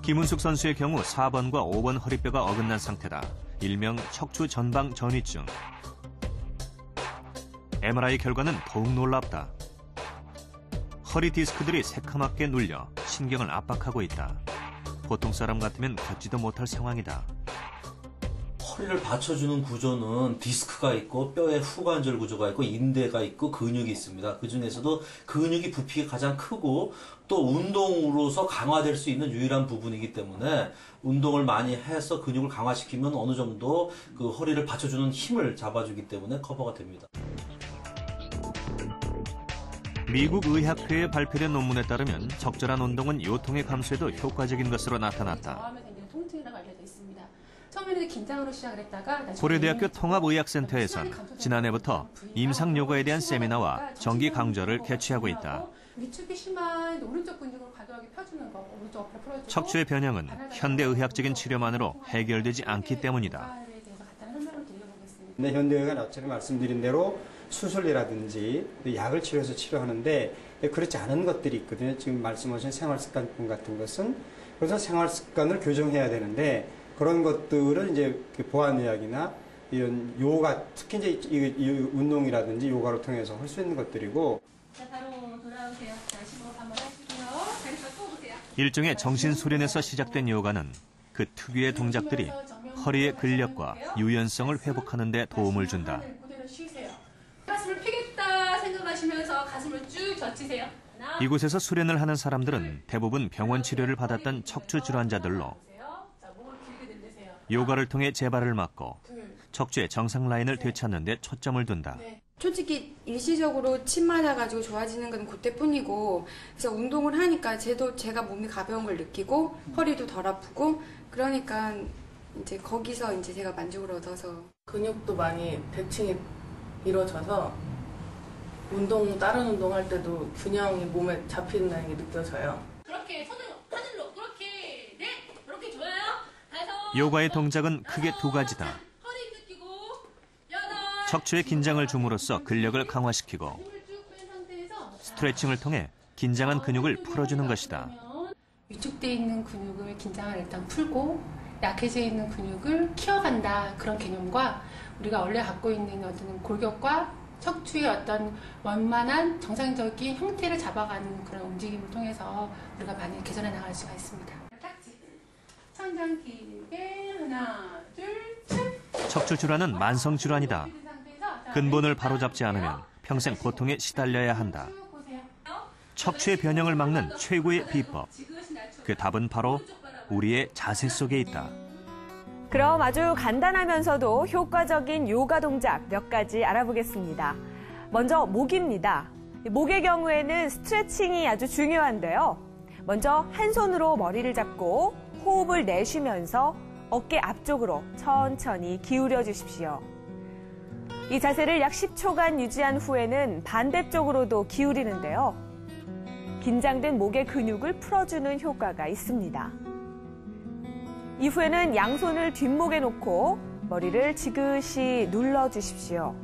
김은숙 선수의 경우 4번과 5번 허리뼈가 어긋난 상태다. 일명 척추 전방 전이증. MRI 결과는 더욱 놀랍다. 허리 디스크들이 새카맣게 눌려 신경을 압박하고 있다. 보통 사람 같으면 걷지도 못할 상황이다. 허리를 받쳐주는 구조는 디스크가 있고 뼈의 후관절 구조가 있고 인대가 있고 근육이 있습니다. 그 중에서도 근육이 부피가 가장 크고 또 운동으로서 강화될 수 있는 유일한 부분이기 때문에 운동을 많이 해서 근육을 강화시키면 어느 정도 그 허리를 받쳐주는 힘을 잡아주기 때문에 커버가 됩니다. 미국 의학회에 발표된 논문에 따르면 적절한 운동은 요통의 감소에도 효과적인 것으로 나타났다. 고려대학교 통합의학센터에선 지난해부터 임상 요가에 대한 세미나와 정기 강좌를 개최하고 있다. 척추의 변형은 현대의학적인 치료만으로 해결되지 않기 때문이다. 네, 현대의학은 앞전에 말씀드린 대로 수술이라든지 약을 치료해서 치료하는데 그렇지 않은 것들이 있거든요. 지금 말씀하신 생활습관뿐 같은 것은 그래서 생활습관을 교정해야 되는데 그런 것들을 이제 보안의학이나 이런 요가, 특히 이제 이 운동이라든지 요가를 통해서 할 수 있는 것들이고. 자, 바로 돌아오세요. 자, 심호흡 한번 하시고요. 다리가 또 보세요. 일종의 정신수련에서 시작된 요가는 그 특유의 동작들이 허리의 근력과 유연성을 회복하는 데 도움을 준다. 가슴을 펴겠다 생각하시면서 가슴을 쭉 젖히세요. 이곳에서 수련을 하는 사람들은 대부분 병원 치료를 받았던 척추 질환자들로 요가를 통해 재발을 막고 척추의 정상 라인을 되찾는 데 초점을 둔다. 솔직히 일시적으로 침 맞아가지고 좋아지는 건 그때뿐이고 그래서 운동을 하니까 제가 몸이 가벼운 걸 느끼고 허리도 덜 아프고 그러니까 이제 거기서 이제 제가 만족을 얻어서 근육도 많이 대칭이 이루어져서 다른 운동할 때도 균형이 몸에 잡힌다는 게 느껴져요. 그렇게 손을 하늘로 그렇게 그렇게 좋아요. 요가의 동작은 크게 두 가지다. 척추의 긴장을 줌으로써 근력을 강화시키고 스트레칭을 통해 긴장한 근육을 풀어주는 것이다. 위축되어 있는 근육을 긴장을 일단 풀고 약해져 있는 근육을 키워간다 그런 개념과 우리가 원래 갖고 있는 어떤 골격과 척추의 어떤 원만한 정상적인 형태를 잡아가는 그런 움직임을 통해서 우리가 많이 개선해 나갈 수가 있습니다. 탁지, 천장 길게 하나, 둘, 쭉. 척추 질환은 만성 질환이다. 근본을 바로잡지 않으면 평생 고통에 시달려야 한다. 척추의 변형을 막는 최고의 비법. 그 답은 바로 우리의 자세 속에 있다. 그럼 아주 간단하면서도 효과적인 요가 동작 몇 가지 알아보겠습니다. 먼저 목입니다. 목의 경우에는 스트레칭이 아주 중요한데요. 먼저 한 손으로 머리를 잡고 호흡을 내쉬면서 어깨 앞쪽으로 천천히 기울여 주십시오. 이 자세를 약 10초간 유지한 후에는 반대쪽으로도 기울이는데요. 긴장된 목의 근육을 풀어주는 효과가 있습니다. 이후에는 양손을 뒷목에 놓고 머리를 지그시 눌러주십시오.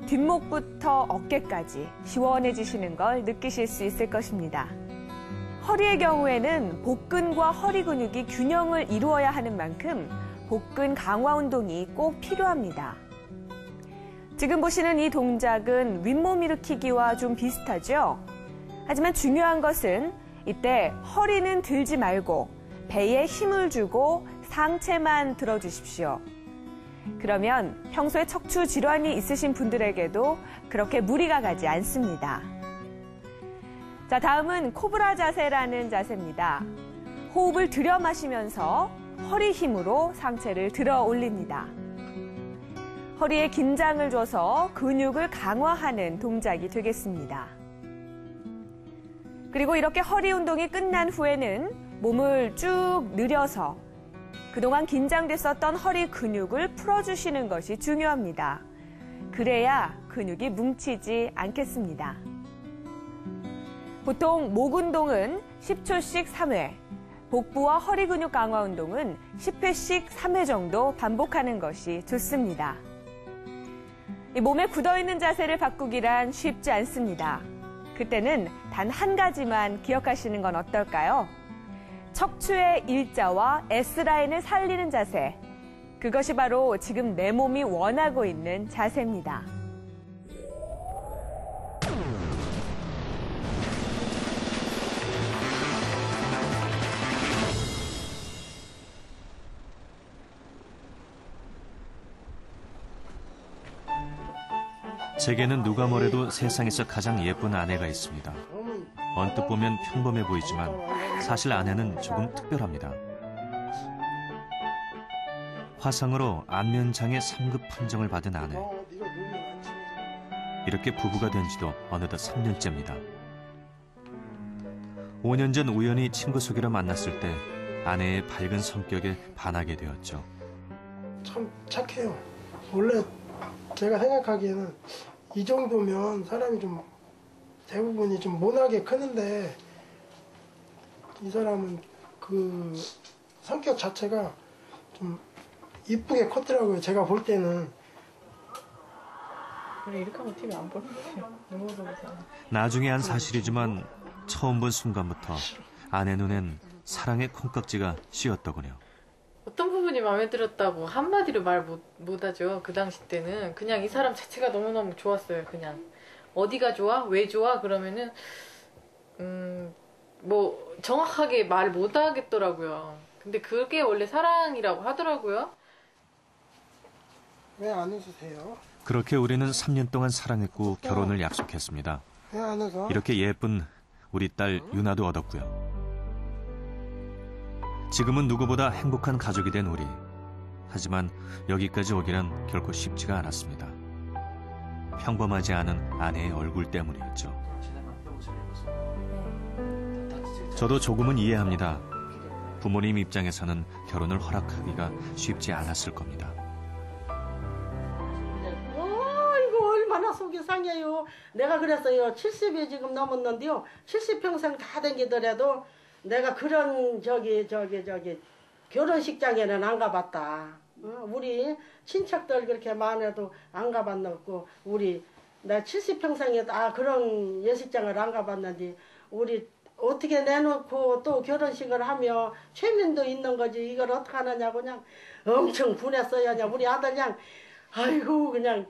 뒷목부터 어깨까지 시원해지시는 걸 느끼실 수 있을 것입니다. 허리의 경우에는 복근과 허리 근육이 균형을 이루어야 하는 만큼 복근 강화 운동이 꼭 필요합니다. 지금 보시는 이 동작은 윗몸 일으키기와 좀 비슷하죠? 하지만 중요한 것은 이때 허리는 들지 말고 배에 힘을 주고 상체만 들어주십시오. 그러면 평소에 척추 질환이 있으신 분들에게도 그렇게 무리가 가지 않습니다. 자, 다음은 코브라 자세라는 자세입니다. 호흡을 들여 마시면서 허리 힘으로 상체를 들어 올립니다. 허리에 긴장을 줘서 근육을 강화하는 동작이 되겠습니다. 그리고 이렇게 허리 운동이 끝난 후에는 몸을 쭉 늘여서 그동안 긴장됐었던 허리 근육을 풀어주시는 것이 중요합니다. 그래야 근육이 뭉치지 않겠습니다. 보통 목 운동은 10초씩 3회, 복부와 허리 근육 강화 운동은 10회씩 3회 정도 반복하는 것이 좋습니다. 이 몸에 굳어있는 자세를 바꾸기란 쉽지 않습니다. 그때는 단 한 가지만 기억하시는 건 어떨까요? 척추의 일자와 S라인을 살리는 자세. 그것이 바로 지금 내 몸이 원하고 있는 자세입니다. 제게는 누가 뭐래도 세상에서 가장 예쁜 아내가 있습니다. 언뜻 보면 평범해 보이지만 사실 아내는 조금 특별합니다. 화상으로 안면장애 3급 판정을 받은 아내. 이렇게 부부가 된 지도 어느덧 3년째입니다. 5년 전 우연히 친구 소개로 만났을 때 아내의 밝은 성격에 반하게 되었죠. 참 착해요. 원래 제가 생각하기에는 이 정도면 사람이 좀 대부분이 좀 모나게 크는데 이 사람은 그 성격 자체가 좀 이쁘게 컸더라고요. 제가 볼 때는. 그래 이렇게 하면 TV 안 보는 거예요. 너무 좋아서. 나중에 한 사실이지만 처음 본 순간부터 아내 눈엔 사랑의 콩깍지가 씌었더군요. 어떤 부분이 마음에 들었다고 한마디로 말 못하죠. 그 당시 때는 그냥 이 사람 자체가 너무너무 좋았어요. 그냥 어디가 좋아? 왜 좋아? 그러면은 뭐 정확하게 말 못하겠더라고요. 근데 그게 원래 사랑이라고 하더라고요. 왜 안 웃으세요? 그렇게 우리는 3년 동안 사랑했고 결혼을 약속했습니다. 왜 안 웃어? 이렇게 예쁜 우리 딸 유나도 얻었고요. 지금은 누구보다 행복한 가족이 된 우리. 하지만 여기까지 오기란 결코 쉽지가 않았습니다. 평범하지 않은 아내의 얼굴 때문이었죠. 저도 조금은 이해합니다. 부모님 입장에서는 결혼을 허락하기가 쉽지 않았을 겁니다. 이거 얼마나 속이 상해요. 내가 그랬어요. 70이 지금 넘었는데요. 70평생 다 댕기더라도 내가 그런 결혼식장에는 안 가봤다. 우리 친척들 그렇게 많아도 안 가봤고 나 70평생에 그런 예식장을 안 가봤는데 우리 어떻게 내놓고 또 결혼식을 하며 최면도 있는 거지. 이걸 어떻게 하느냐고 그냥 엄청 분했어요. 그냥 우리 아들 그냥 아이고 그냥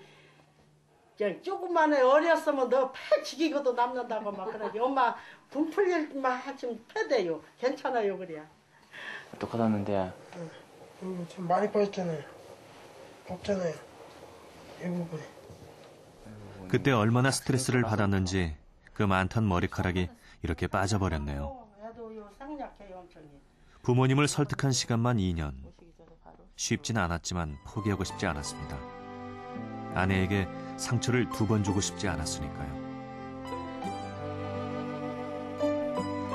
조금만에 어렸으면 너 패 죽이고도 남는다고 막 그러지. 엄마 분 풀릴 만 좀 패대요. 괜찮아요 그래야. 똑같았는데. 지금 많이 빠졌잖아요. 없잖아요. 이 부분에. 그때 얼마나 스트레스를 받았는지 그 많던 머리카락이 이렇게 빠져버렸네요. 부모님을 설득한 시간만 2년. 쉽진 않았지만 포기하고 싶지 않았습니다. 아내에게 상처를 2번 주고 싶지 않았으니까요.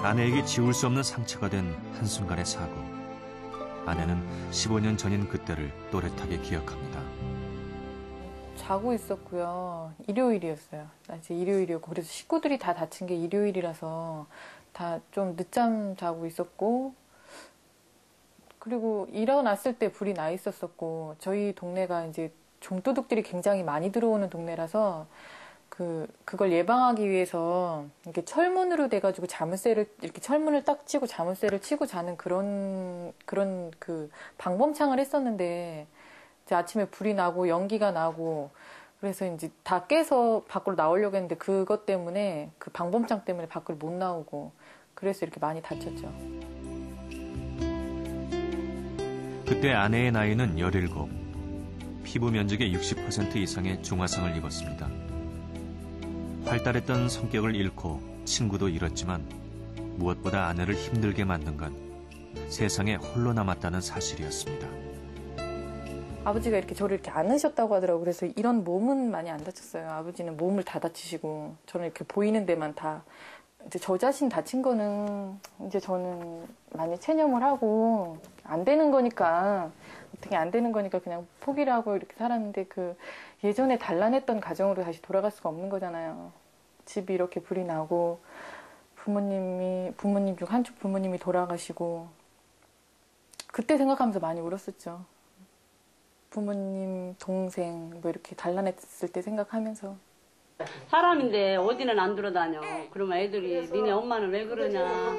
아내에게 지울 수 없는 상처가 된 한순간의 사고. 아내는 15년 전인 그때를 또렷하게 기억합니다. 자고 있었고요. 일요일이었어요. 낮에 일요일이었고 그래서 식구들이 다 다친 게 일요일이라서 다 좀 늦잠 자고 있었고 그리고 일어났을 때 불이 나 있었었고 저희 동네가 이제 좀도둑들이 굉장히 많이 들어오는 동네라서 그걸 예방하기 위해서 이렇게 철문으로 돼가지고 이렇게 철문을 딱 치고 자물쇠를 치고 자는 그런 그 방범창을 했었는데 이제 아침에 불이 나고 연기가 나고 그래서 이제 다 깨서 밖으로 나오려고 했는데 그것 때문에 그 방범창 때문에 밖으로 못 나오고 그래서 이렇게 많이 다쳤죠. 그때 아내의 나이는 17. 피부 면적의 60% 이상의 중화상을 입었습니다. 활달했던 성격을 잃고 친구도 잃었지만 무엇보다 아내를 힘들게 만든 건 세상에 홀로 남았다는 사실이었습니다. 아버지가 이렇게 저를 이렇게 안으셨다고 하더라고요. 그래서 이런 몸은 많이 안 다쳤어요. 아버지는 몸을 다 다치시고 저는 이렇게 보이는 데만 다 이제 저 자신 다친 거는 이제 저는 많이 체념을 하고 안 되는 거니까 어떻게 안 되는 거니까 그냥 포기를 하고 이렇게 살았는데 그 예전에 단란했던 가정으로 다시 돌아갈 수가 없는 거잖아요. 집이 이렇게 불이 나고 부모님 중 한쪽 부모님이 돌아가시고 그때 생각하면서 많이 울었었죠. 부모님, 동생 뭐 이렇게 단란했을 때 생각하면서 사람인데 어디는 안 돌아다녀. 그러면 애들이 니네 엄마는 왜 그러냐.